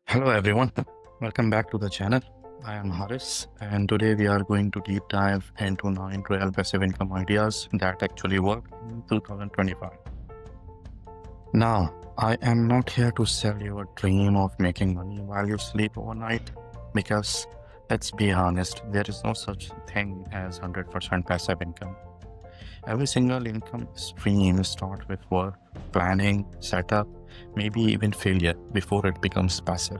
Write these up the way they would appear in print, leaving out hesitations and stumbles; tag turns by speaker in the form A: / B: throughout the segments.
A: Hello everyone, welcome back to the channel. I am Haris and today we are going to deep dive into 9 real passive income ideas that actually work in 2025. Now, I am not here to sell you a dream of making money while you sleep overnight because let's be honest, there is no such thing as 100% passive income. Every single income stream starts with work, planning, setup, maybe even failure before it becomes passive.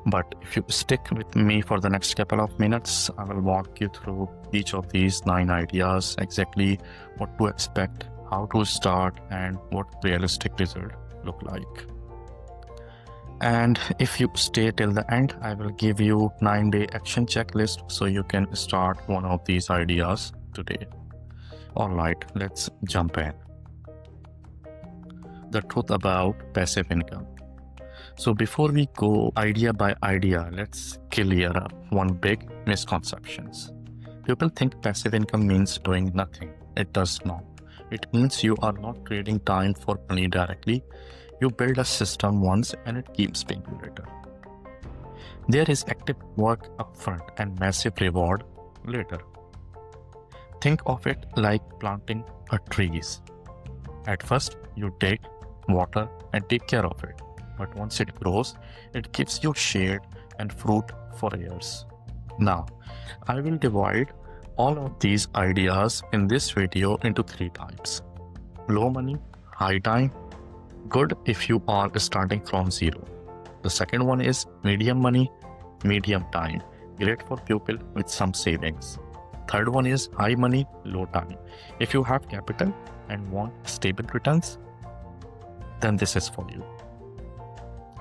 A: But if you stick with me for the next couple of minutes, I will walk you through each of these 9 ideas, exactly what to expect, how to start, and what realistic result look like. And if you stay till the end, I will give you 9-day action checklist so you can start one of these ideas today. Alright, let's jump in. The truth about passive income. So before we go idea by idea, let's clear up one big misconceptions. People think passive income means doing nothing. It does not. It means you are not trading time for money directly. You build a system once and it keeps paying you later. There is active work upfront and massive reward later. Think of it like planting a trees. At first, you dig, water, and take care of it. But once it grows, it gives you shade and fruit for years. Now, I will divide all of these ideas in this video into 3 types. Low money, high time, good if you are starting from zero. The second one is medium money, medium time, great for people with some savings. Third one is high money, low time. If you have capital and want stable returns, then this is for you.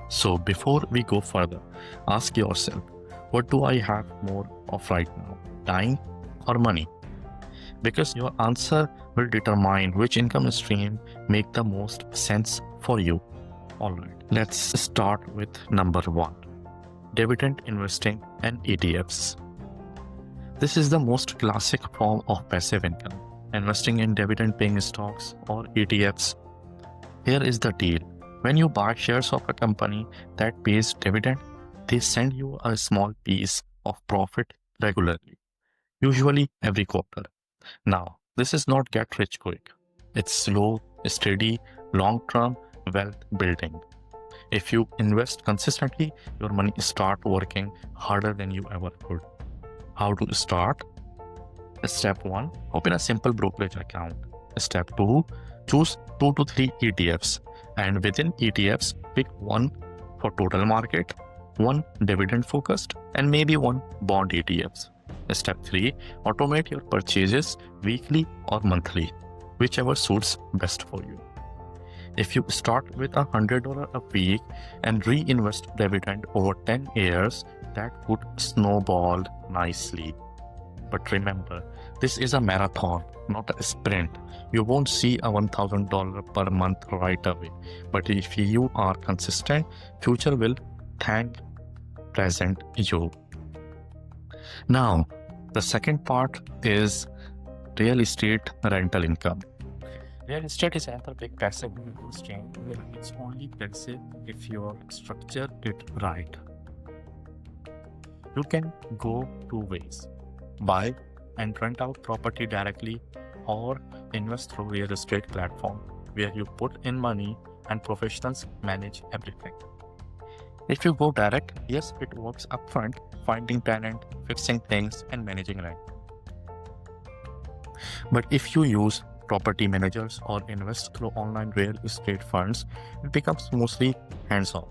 A: So before we go further, ask yourself, what do I have more of right now, time or money? Because your answer will determine which income stream make the most sense for you. Alright, let's start with number 1, dividend investing and ETFs. This is the most classic form of passive income, investing in dividend paying stocks or ETFs. Here is the deal. When you buy shares of a company that pays dividend, they send you a small piece of profit regularly, usually every quarter. Now, this is not get rich quick. It's slow, steady, long-term wealth building. If you invest consistently, your money start working harder than you ever could. How to start? Step 1, open a simple brokerage account. Step 2, choose 2 to 3 ETFs. And within ETFs, pick one for total market, one dividend focused, and maybe one bond ETFs. Step 3, automate your purchases weekly or monthly, whichever suits best for you. If you start with $100 a week and reinvest dividend over 10 years, that would snowball nicely. But remember, this is a marathon, not a sprint. You won't see a $1,000 per month right away. But if you are consistent, future will thank present you. Now, the second part is real estate rental income. Real estate is another big passive income stream. It's only passive if you structure it right. You can go 2 ways. Buy and rent out property directly or invest through real estate platform where you put in money and professionals manage everything. If you go direct, yes, it works upfront, finding tenant, fixing things and managing rent. But if you use property managers or invest through online real estate funds, it becomes mostly hands-off.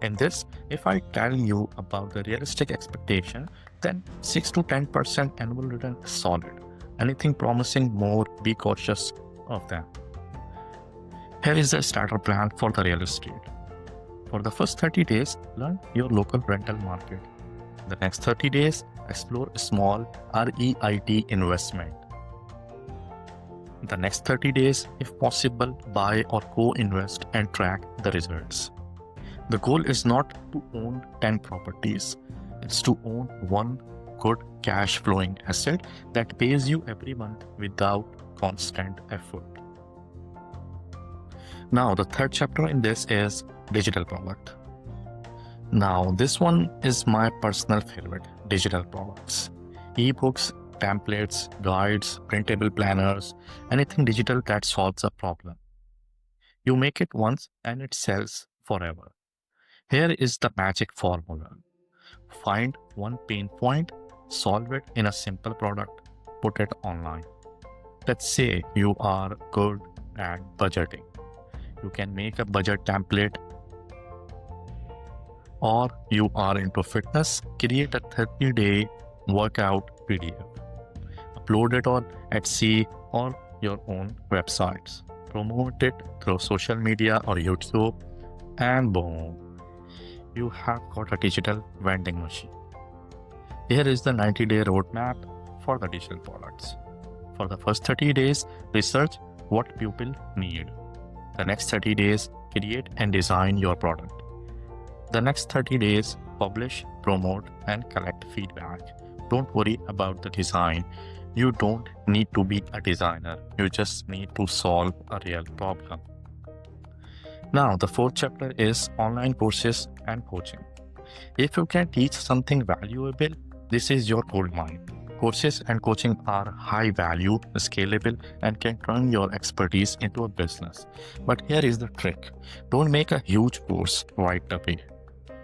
A: In this, if I tell you about the realistic expectation, then 6 to 10% annual return is solid. Anything promising more, be cautious of them. Here is the starter plan for the real estate. For the first 30 days, learn your local rental market. The next 30 days, explore small REIT investment. The next 30 days, if possible, buy or co-invest and track the results. The goal is not to own 10 properties. It's to own one good cash flowing asset that pays you every month without constant effort. Now, the third chapter in this is digital product. Now, this one is my personal favorite, digital products. Ebooks, templates, guides, printable planners, anything digital that solves a problem. You make it once and it sells forever. Here is the magic formula. Find one pain point, solve it in a simple product, put it online. Let's say you are good at budgeting. You can make a budget template. Or you are into fitness, create a 30-day workout PDF. Upload it on Etsy or your own websites. Promote it through social media or YouTube, and boom, you have got a digital vending machine. Here is the 90-day roadmap for the digital products. For the first 30 days, research what people need. The next 30 days, create and design your product. The next 30 days, publish, promote, and collect feedback. Don't worry about the design. You don't need to be a designer. You just need to solve a real problem. Now, the fourth chapter is online courses and coaching. If you can teach something valuable, this is your gold mine. Courses and coaching are high value, scalable, and can turn your expertise into a business. But here is the trick. Don't make a huge course right away.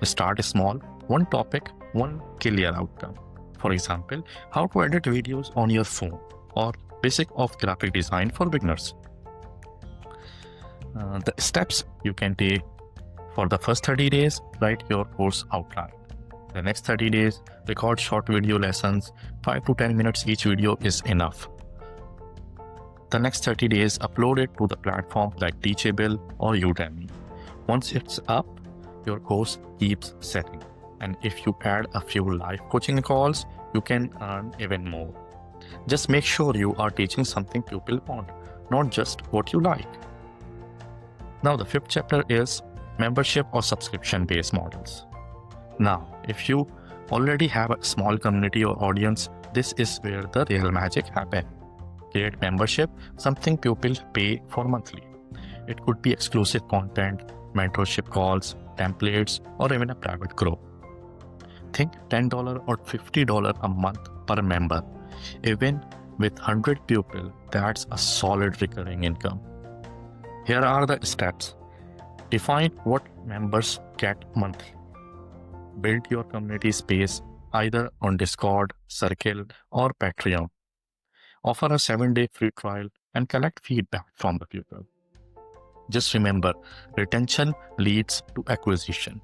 A: Start small, one topic, one clear outcome. For example, how to edit videos on your phone, or basic of graphic design for beginners. The steps you can take: for the first 30 days, write your course outline. The next 30 days, record short video lessons. 5 to 10 minutes each video is enough. The next 30 days, upload it to the platform like Teachable or Udemy. Once it's up, your course keeps setting. And if you add a few live coaching calls, you can earn even more. Just make sure you are teaching something people want, not just what you like. Now, the fifth chapter is membership or subscription-based models. Now, if you already have a small community or audience, this is where the real magic happens. Create membership, something people pay for monthly. It could be exclusive content, mentorship calls, templates, or even a private group. Think $10 or $50 a month per member. Even with 100 people, that's a solid recurring income. Here are the steps. Define what members get monthly. Build your community space either on Discord, Circle, or Patreon. Offer a 7-day free trial and collect feedback from the people. Just remember, retention leads to acquisition.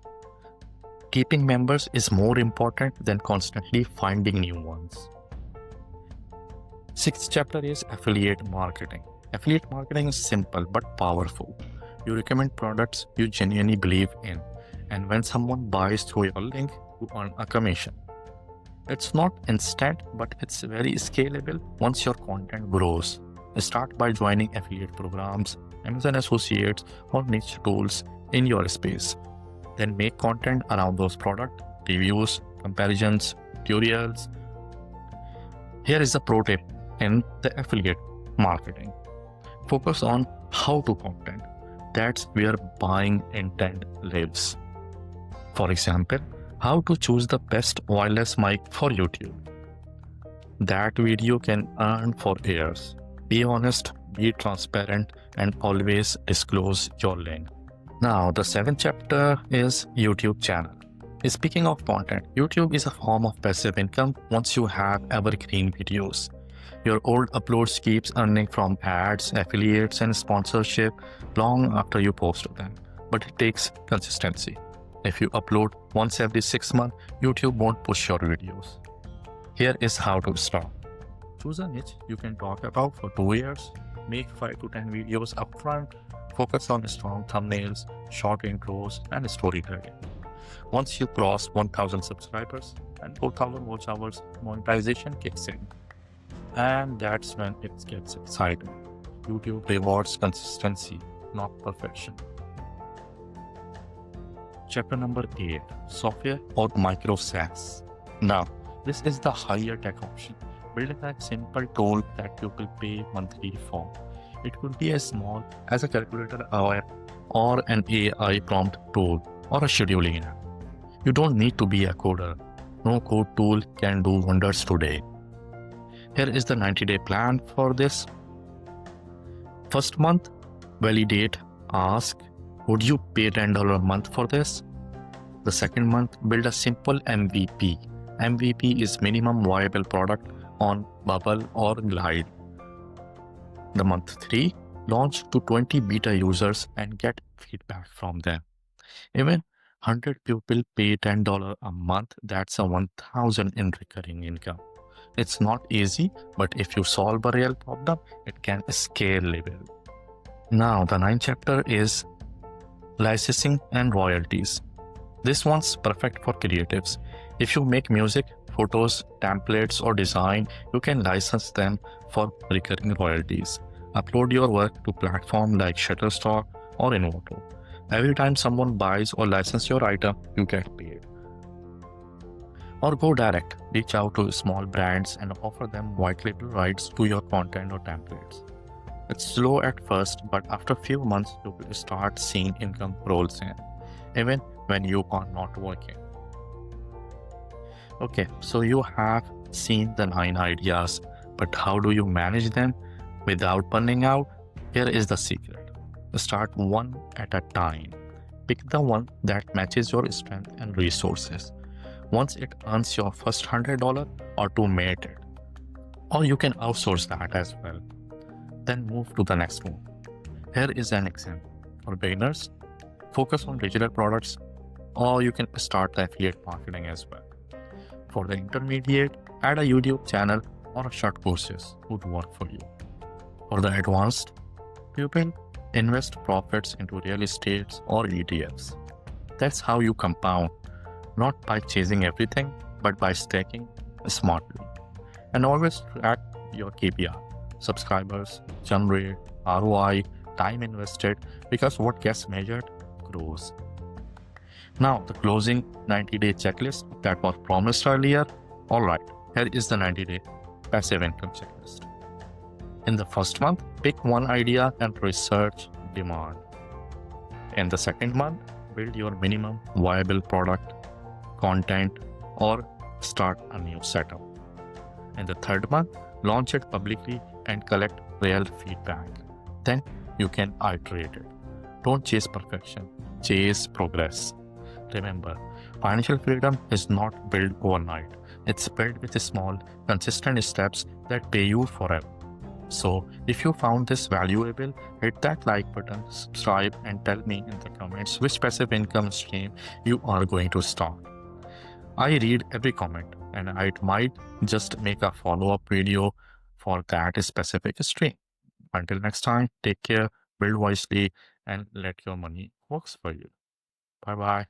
A: Keeping members is more important than constantly finding new ones. Sixth chapter is affiliate marketing. Affiliate marketing is simple but powerful. You recommend products you genuinely believe in, and when someone buys through your link, you earn a commission. It's not instant, but it's very scalable once your content grows. Start by joining affiliate programs, Amazon Associates, or niche tools in your space. Then make content around those products, reviews, comparisons, tutorials. Here is the pro tip in the affiliate marketing. Focus on how-to content. That's where buying intent lives. For example, how to choose the best wireless mic for YouTube. That video can earn for years. Be honest, be transparent, and always disclose your link. Now, the seventh chapter is YouTube channel. Speaking of content, YouTube is a form of passive income once you have evergreen videos. Your old uploads keeps earning from ads, affiliates, and sponsorship long after you post them. But it takes consistency. If you upload once every 6 months, YouTube won't push your videos. Here is how to start. Choose a niche you can talk about for 2 years. Make 5 to 10 videos upfront. Focus on strong thumbnails, short intros, and storytelling. Once you cross 1,000 subscribers and 4,000 watch hours, monetization kicks in. And that's when it gets exciting. YouTube rewards consistency, not perfection. Chapter number 8, software or micro SaaS. Now, this is the higher tech option. Building a simple tool that people pay monthly for. It could be as small as a calculator app or an AI prompt tool or a scheduling app. You don't need to be a coder. No code tool can do wonders today. Here is the 90-day plan for this. First month, validate, ask, would you pay $10 a month for this? The second month, build a simple MVP. MVP is minimum viable product on Bubble or Glide. The month 3, launch to 20 beta users and get feedback from them. Even 100 people pay $10 a month, that's a 1,000 in recurring income. It's not easy, but if you solve a real problem, it can scalable. Now, the 9th chapter is licensing and royalties. This one's perfect for creatives. If you make music, photos, templates, or design, you can license them for recurring royalties. Upload your work to platforms like Shutterstock or Invoto. Every time someone buys or licenses your item, you get paid. Or go direct, reach out to small brands and offer them white label rights to your content or templates. It's slow at first, but after a few months, you will start seeing income rolls in, even when you are not working. Okay, so you have seen the 9 ideas, but how do you manage them without burning out? Here is the secret. Start one at a time. Pick the one that matches your strength and resources. Once it earns your first $100, automate it. Or you can outsource that as well. Then move to the next one. Here is an example. For beginners, focus on digital products, or you can start the affiliate marketing as well. For the intermediate, add a YouTube channel or a short courses would work for you. For the advanced, you can invest profits into real estate or ETFs. That's how you compound, not by chasing everything, but by stacking smartly. And always track your KPI, subscribers, churn rate, ROI, time invested, because what gets measured grows. Now, the closing 90-day checklist that was promised earlier. All right, here is the 90-day passive income checklist. In the first month, pick one idea and research demand. In the second month, build your minimum viable product, content, or start a new setup. In the third month, launch it publicly and collect real feedback. Then you can iterate it. Don't chase perfection, chase progress. Remember, financial freedom is not built overnight. It's built with small, consistent steps that pay you forever. So, if you found this valuable, hit that like button, subscribe, and tell me in the comments which passive income stream you are going to start. I read every comment, and I might just make a follow-up video for that specific stream. Until next time, take care, build wisely, and let your money work for you. Bye-bye.